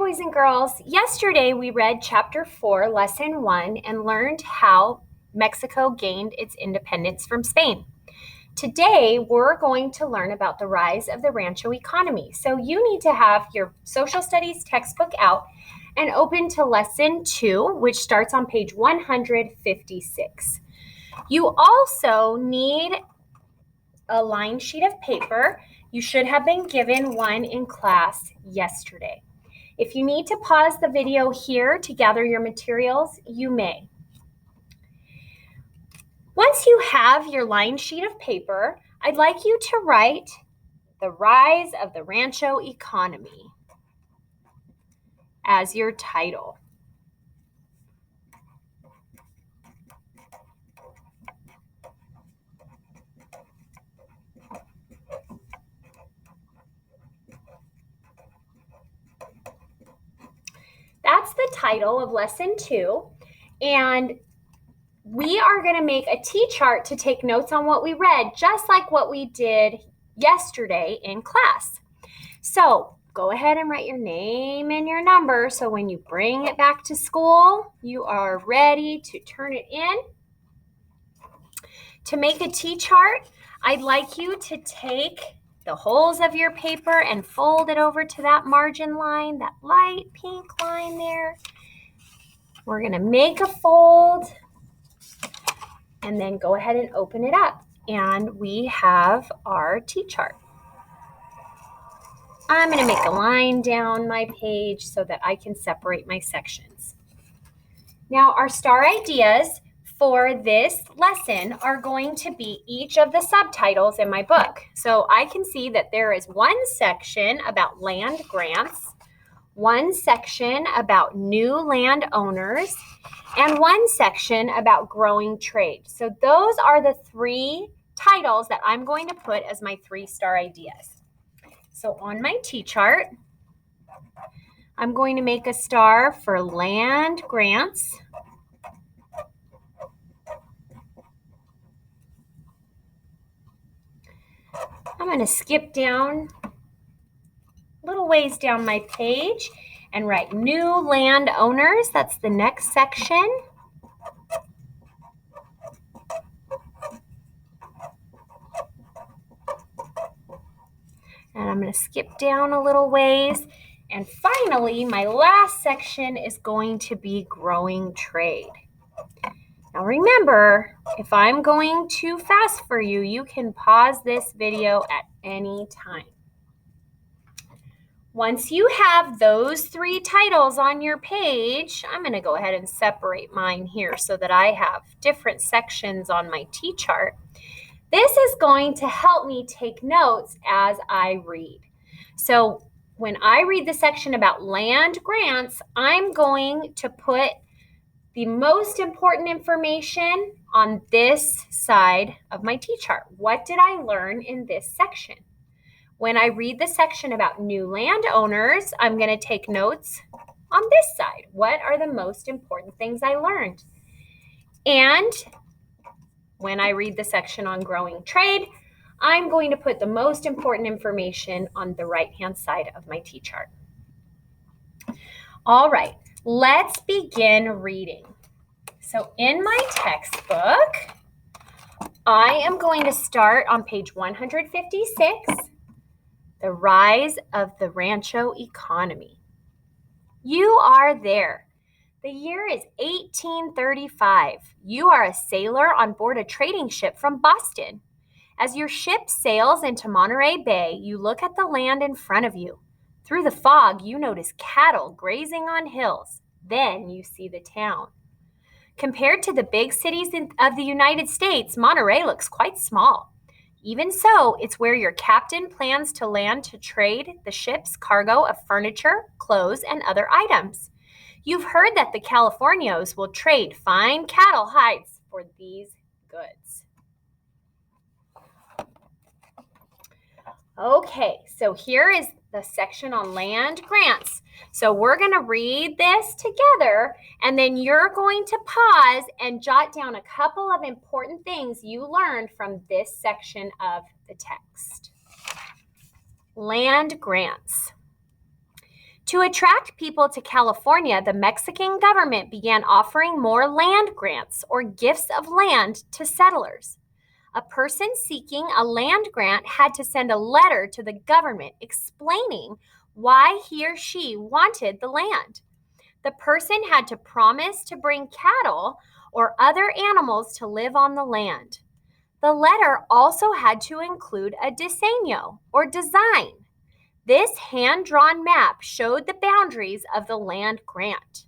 boys and girls. Yesterday we read Chapter 4, Lesson 1, and learned how Mexico gained its independence from Spain. Today we're going to learn about the rise of the Rancho economy. So you need to have your social studies textbook out and open to Lesson 2, which starts on page 156. You also need a lined sheet of paper. You should have been given one in class yesterday. If you need to pause the video here to gather your materials, you may. Once you have your lined sheet of paper, I'd like you to write the rise of the Rancho economy as your title. That's the title of Lesson 2, and we are going to make a T-chart to take notes on what we read, just like what we did yesterday in class. So go ahead and write your name and your number so when you bring it back to school, you are ready to turn it in. To make a T-chart, I'd like you to take the holes of your paper and fold it over to that margin line, that light pink line there. We're going to make a fold and then go ahead and open it up. And we have our T-chart. I'm going to make a line down my page so that I can separate my sections. Now, our star ideas for this lesson are going to be each of the subtitles in my book. So I can see that there is one section about land grants, one section about new landowners, and one section about growing trade. So those are the three titles that I'm going to put as my 3-star ideas. So on my T-chart, I'm going to make a star for land grants. I'm going to skip down a little ways down my page and write new landowners. That's the next section. And I'm going to skip down a little ways. And finally, my last section is going to be growing trade. Now remember, if I'm going too fast for you, you can pause this video at any time. Once you have those 3 titles on your page, I'm going to go ahead and separate mine here so that I have different sections on my T-chart. This is going to help me take notes as I read. So when I read the section about land grants, I'm going to put the most important information on this side of my T-chart. What did I learn in this section? When I read the section about new landowners, I'm going to take notes on this side. What are the most important things I learned? And when I read the section on growing trade, I'm going to put the most important information on the right-hand side of my T-chart. All right, let's begin reading. So in my textbook, I am going to start on page 156, the rise of the Rancho economy. You are there. The year is 1835. You are a sailor on board a trading ship from Boston. As your ship sails into Monterey Bay, you look at the land in front of you. Through the fog, you notice cattle grazing on hills. Then you see the town. Compared to the big cities of the United States, Monterey looks quite small. Even so, it's where your captain plans to land to trade the ship's cargo of furniture, clothes, and other items. You've heard that the Californios will trade fine cattle hides for these goods. Okay, so here is the section on land grants. So we're going to read this together, and then you're going to pause and jot down a couple of important things you learned from this section of the text. Land grants. To attract people to California, the Mexican government began offering more land grants or gifts of land to settlers. A person seeking a land grant had to send a letter to the government explaining why he or she wanted the land. The person had to promise to bring cattle or other animals to live on the land. The letter also had to include a diseño or design. This hand-drawn map showed the boundaries of the land grant.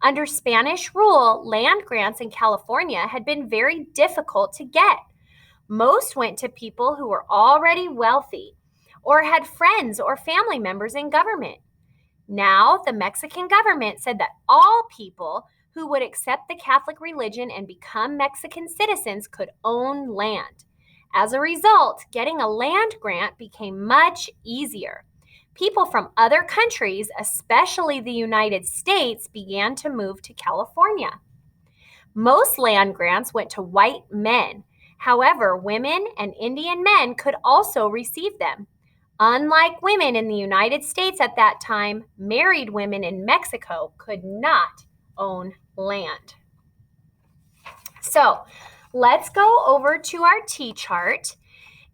Under Spanish rule, land grants in California had been very difficult to get. Most went to people who were already wealthy or had friends or family members in government. Now, the Mexican government said that all people who would accept the Catholic religion and become Mexican citizens could own land. As a result, getting a land grant became much easier. People from other countries, especially the United States, began to move to California. Most land grants went to white men. However, women and Indian men could also receive them. Unlike women in the United States at that time, married women in Mexico could not own land. So let's go over to our T-chart,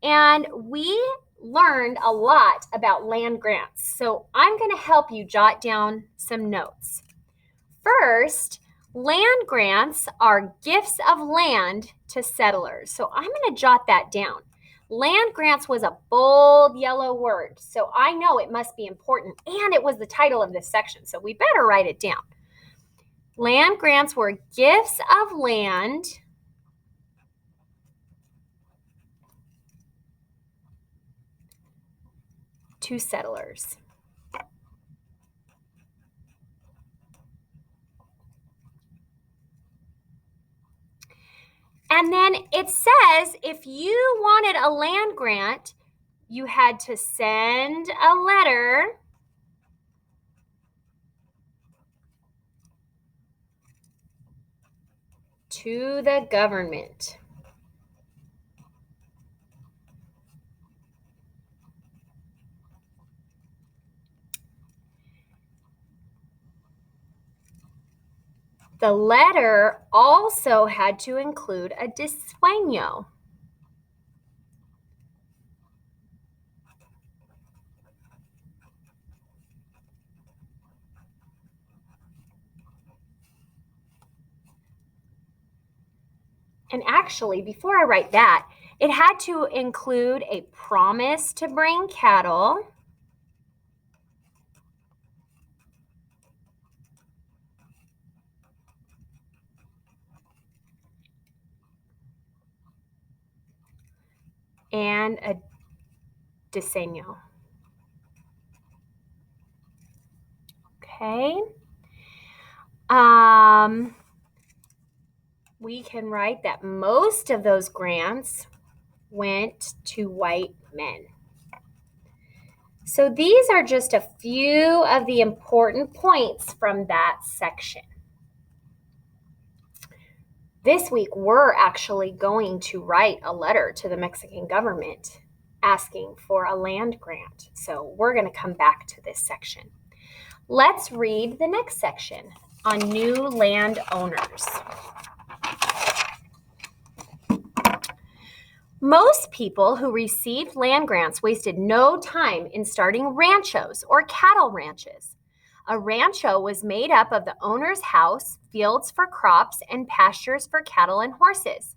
and we learned a lot about land grants. So I'm going to help you jot down some notes. First, land grants are gifts of land to settlers. So I'm going to jot that down. Land grants was a bold yellow word, so I know it must be important, and it was the title of this section, so we better write it down. Land grants were gifts of land to settlers. And then it says if you wanted a land grant, you had to send a letter to the government. The letter also had to include a diseño. And actually, before I write that, it had to include a promise to bring cattle, and a diseño. Okay. We can write that most of those grants went to white men. So these are just a few of the important points from that section. This week, we're actually going to write a letter to the Mexican government asking for a land grant. So we're going to come back to this section. Let's read the next section on new landowners. Most people who received land grants wasted no time in starting ranchos or cattle ranches. A rancho was made up of the owner's house, fields for crops, and pastures for cattle and horses.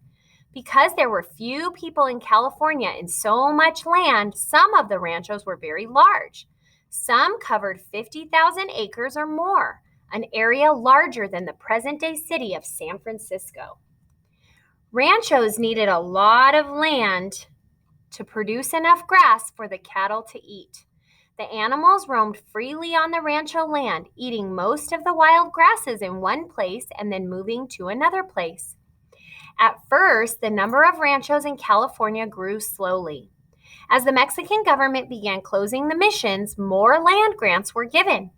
Because there were few people in California and so much land, some of the ranchos were very large. Some covered 50,000 acres or more, an area larger than the present-day city of San Francisco. Ranchos needed a lot of land to produce enough grass for the cattle to eat. The animals roamed freely on the rancho land, eating most of the wild grasses in one place and then moving to another place. At first, the number of ranchos in California grew slowly. As the Mexican government began closing the missions, more land grants were given.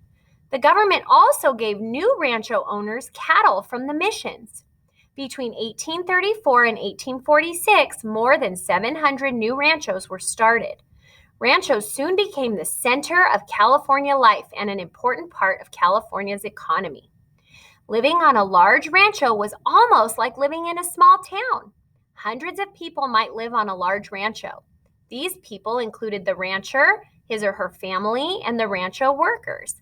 The government also gave new rancho owners cattle from the missions. Between 1834 and 1846, more than 700 new ranchos were started. Ranchos soon became the center of California life and an important part of California's economy. Living on a large rancho was almost like living in a small town. Hundreds of people might live on a large rancho. These people included the rancher, his or her family, and the rancho workers.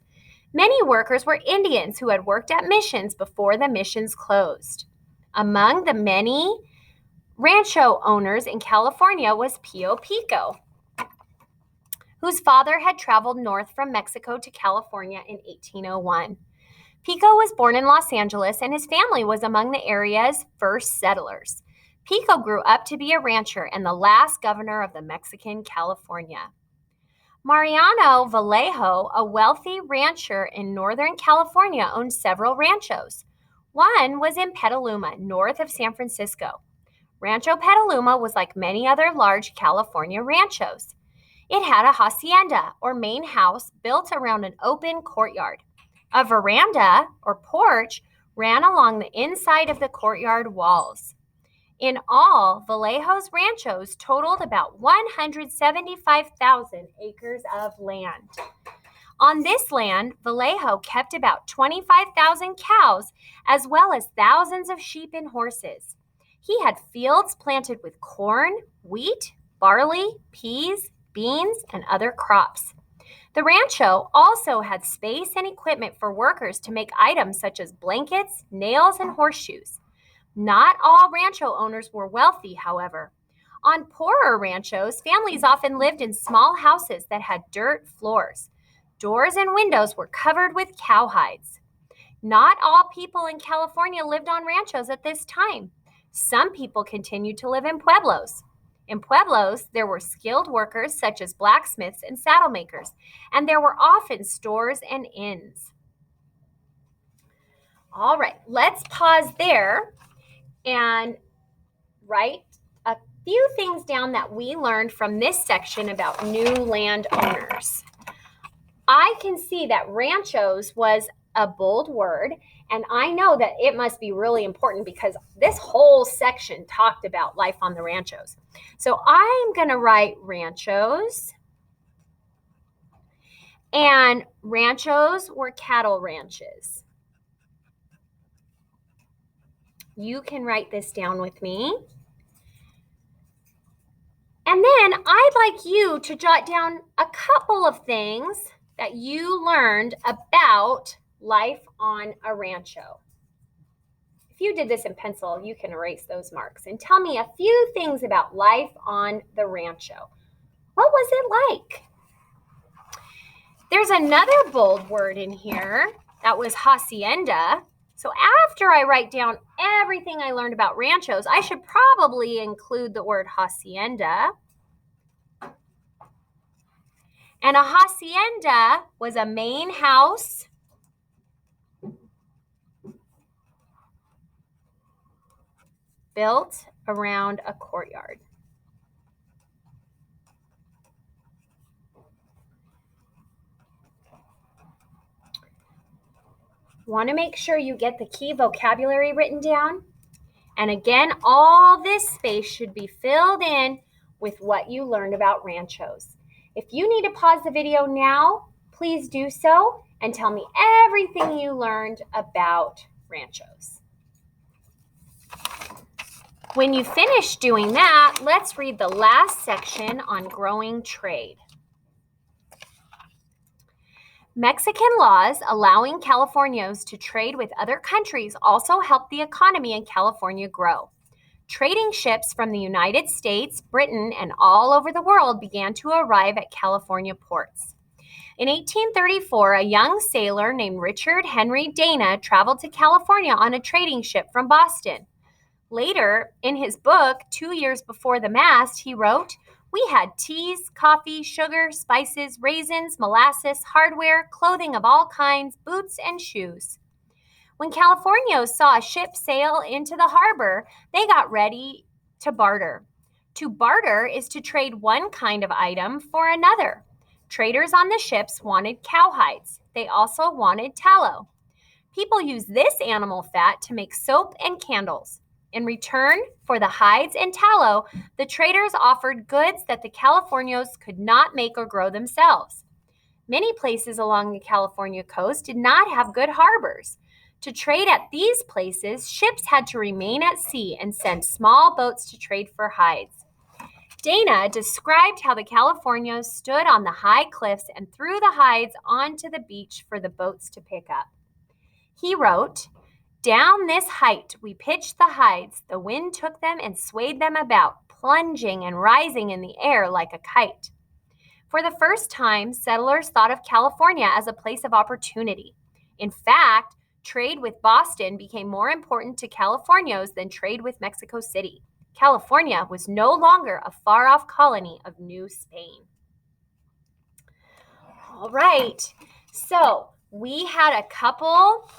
Many workers were Indians who had worked at missions before the missions closed. Among the many rancho owners in California was Pio Pico, whose father had traveled north from Mexico to California in 1801. Pico was born in Los Angeles, and his family was among the area's first settlers. Pico grew up to be a rancher and the last governor of the Mexican California. Mariano Vallejo, a wealthy rancher in Northern California, owned several ranchos. One was in Petaluma, north of San Francisco. Rancho Petaluma was like many other large California ranchos. It had a hacienda, or main house, built around an open courtyard. A veranda, or porch, ran along the inside of the courtyard walls. In all, Vallejo's ranchos totaled about 175,000 acres of land. On this land, Vallejo kept about 25,000 cows, as well as thousands of sheep and horses. He had fields planted with corn, wheat, barley, peas, beans, and other crops. The rancho also had space and equipment for workers to make items such as blankets, nails, and horseshoes. Not all rancho owners were wealthy, however. On poorer ranchos, families often lived in small houses that had dirt floors. Doors and windows were covered with cowhides. Not all people in California lived on ranchos at this time. Some people continued to live in pueblos. In pueblos, there were skilled workers such as blacksmiths and saddle makers, and there were often stores and inns. All right, let's pause there and write a few things down that we learned from this section about new landowners. I can see that ranchos was a bold word, and I know that it must be really important because this whole section talked about life on the ranchos. So I'm going to write ranchos, and ranchos were cattle ranches. You can write this down with me. And then I'd like you to jot down a couple of things that you learned about life on a rancho. If you did this in pencil, you can erase those marks and tell me a few things about life on the rancho. What was it like? There's another bold word in here that was hacienda. So after I write down everything I learned about ranchos, I should probably include the word hacienda. And a hacienda was a main house built around a courtyard. Want to make sure you get the key vocabulary written down. And again, all this space should be filled in with what you learned about ranchos. If you need to pause the video now, please do so and tell me everything you learned about ranchos. When you finish doing that, let's read the last section on growing trade. Mexican laws allowing Californios to trade with other countries also helped the economy in California grow. Trading ships from the United States, Britain, and all over the world began to arrive at California ports. In 1834, a young sailor named Richard Henry Dana traveled to California on a trading ship from Boston. Later, in his book, 2 years before the mast, he wrote, "We had teas, coffee, sugar, spices, raisins, molasses, hardware, clothing of all kinds, boots, and shoes." When Californios saw a ship sail into the harbor, they got ready to barter. To barter is to trade one kind of item for another. Traders on the ships wanted cowhides. They also wanted tallow. People used this animal fat to make soap and candles. In return for the hides and tallow, the traders offered goods that the Californios could not make or grow themselves. Many places along the California coast did not have good harbors. To trade at these places, ships had to remain at sea and send small boats to trade for hides. Dana described how the Californios stood on the high cliffs and threw the hides onto the beach for the boats to pick up. He wrote, "Down this height we pitched the hides. The wind took them and swayed them about, plunging and rising in the air like a kite." For the first time, settlers thought of California as a place of opportunity. In fact, trade with Boston became more important to Californios than trade with Mexico City. California was no longer a far-off colony of New Spain. All right, so we had a couple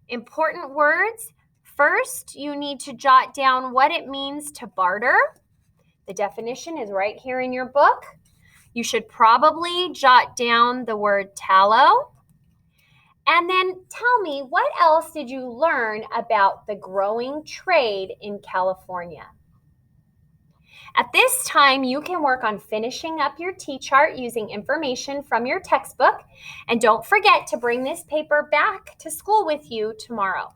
important words. First, you need to jot down what it means to barter. The definition is right here in your book. You should probably jot down the word tallow. And then tell me, what else did you learn about the growing trade in California? At this time, you can work on finishing up your T-chart using information from your textbook. And don't forget to bring this paper back to school with you tomorrow.